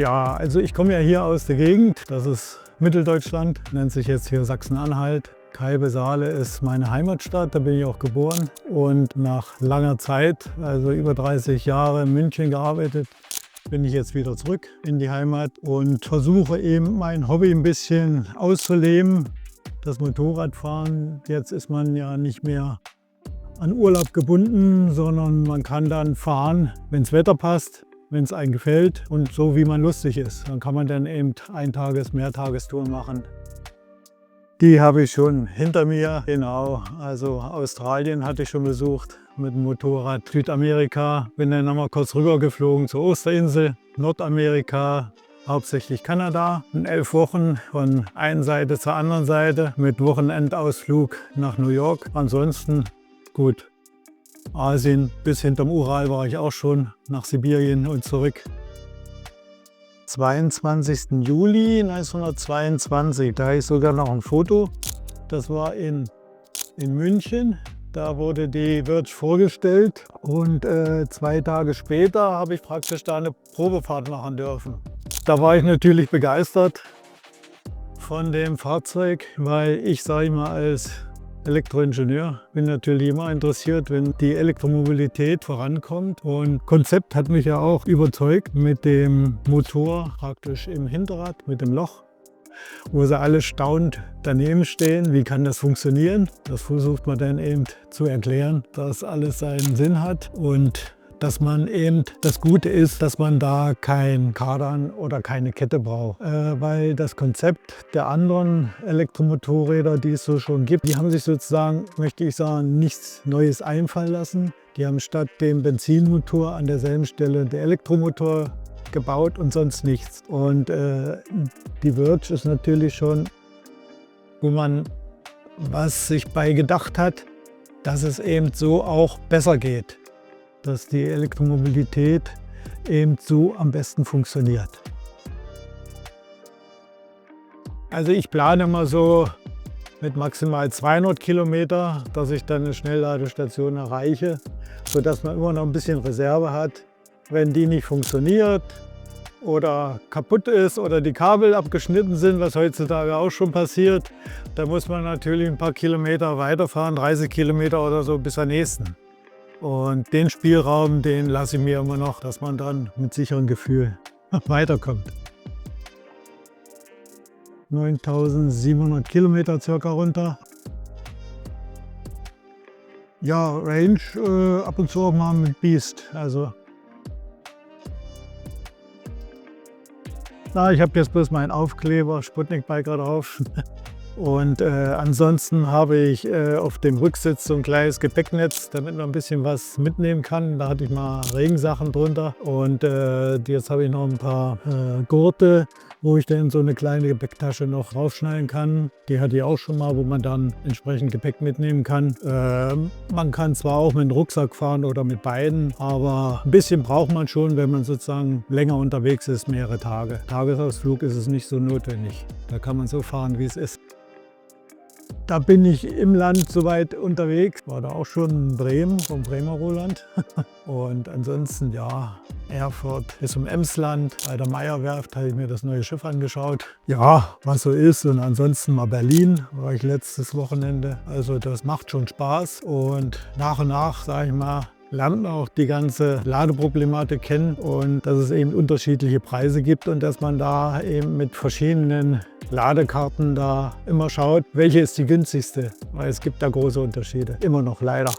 Ja, also ich komme ja hier aus der Gegend, das ist Mitteldeutschland, nennt sich jetzt hier Sachsen-Anhalt. Kaibe-Saale ist meine Heimatstadt, da bin ich auch geboren und nach langer Zeit, also über 30 Jahre in München gearbeitet, bin ich jetzt wieder zurück in die Heimat und versuche eben mein Hobby ein bisschen auszuleben, das Motorradfahren. Jetzt ist man ja nicht mehr an Urlaub gebunden, sondern man kann dann fahren, wenn das Wetter passt, wenn es einem gefällt und so wie man lustig ist. Dann kann man dann eben Mehrtagestouren machen. Die habe ich schon hinter mir, genau. Also Australien hatte ich schon besucht mit dem Motorrad, Südamerika, bin dann nochmal kurz rüber geflogen zur Osterinsel, Nordamerika, hauptsächlich Kanada. In 11 Wochen von einer Seite zur anderen Seite mit Wochenendausflug nach New York. Ansonsten gut, Asien bis hinterm Ural war ich auch schon, nach Sibirien und zurück. 22. Juli 1922, da habe ich sogar noch ein Foto. Das war in München. Da wurde die Verge vorgestellt und 2 Tage später habe ich praktisch da eine Probefahrt machen dürfen. Da war ich natürlich begeistert von dem Fahrzeug, weil ich, sage ich mal, als Elektroingenieur bin natürlich immer interessiert, wenn die Elektromobilität vorankommt. Und Konzept hat mich ja auch überzeugt mit dem Motor praktisch im Hinterrad, mit dem Loch, wo sie alle staunend daneben stehen. Wie kann das funktionieren? Das versucht man dann eben zu erklären, dass alles seinen Sinn hat und dass man eben, das Gute ist, dass man da kein Kardan oder keine Kette braucht. Weil das Konzept der anderen Elektromotorräder, die es so schon gibt, die haben sich sozusagen, möchte ich sagen, nichts Neues einfallen lassen. Die haben statt dem Benzinmotor an derselben Stelle den Elektromotor gebaut und sonst nichts. Und die Verge ist natürlich schon, wo man was sich bei gedacht hat, dass es eben so auch besser geht. Dass die Elektromobilität eben so am besten funktioniert. Also ich plane mal so mit maximal 200 Kilometer, dass ich dann eine Schnellladestation erreiche, sodass man immer noch ein bisschen Reserve hat. Wenn die nicht funktioniert oder kaputt ist oder die Kabel abgeschnitten sind, was heutzutage auch schon passiert, dann muss man natürlich ein paar Kilometer weiterfahren, 30 Kilometer oder so bis zur nächsten. Und den Spielraum, den lasse ich mir immer noch, dass man dann mit sicherem Gefühl weiterkommt. 9700 Kilometer circa runter. Ja, Range ab und zu auch mal mit Beast. Also, ich habe jetzt bloß meinen Aufkleber Sputnik Biker drauf. Und ansonsten habe ich auf dem Rücksitz so ein kleines Gepäcknetz, damit man ein bisschen was mitnehmen kann. Da hatte ich mal Regensachen drunter und jetzt habe ich noch ein paar Gurte, wo ich dann so eine kleine Gepäcktasche noch raufschneiden kann. Die hatte ich auch schon mal, wo man dann entsprechend Gepäck mitnehmen kann. Man kann zwar auch mit dem Rucksack fahren oder mit beiden, aber ein bisschen braucht man schon, wenn man sozusagen länger unterwegs ist, mehrere Tage. Tagesausflug ist es nicht so notwendig. Da kann man so fahren, wie es ist. Da bin ich im Land soweit unterwegs, war da auch schon in Bremen, vom Bremer Roland. Und ansonsten, ja, Erfurt bis zum Emsland, bei der Meyer-Werft habe ich mir das neue Schiff angeschaut. Ja, was so ist. Und ansonsten mal Berlin, war ich letztes Wochenende. Also das macht schon Spaß und nach, sage ich mal, lernt man auch die ganze Ladeproblematik kennen und dass es eben unterschiedliche Preise gibt und dass man da eben mit verschiedenen Ladekarten da immer schaut, welche ist die günstigste, weil es gibt da große Unterschiede, immer noch leider.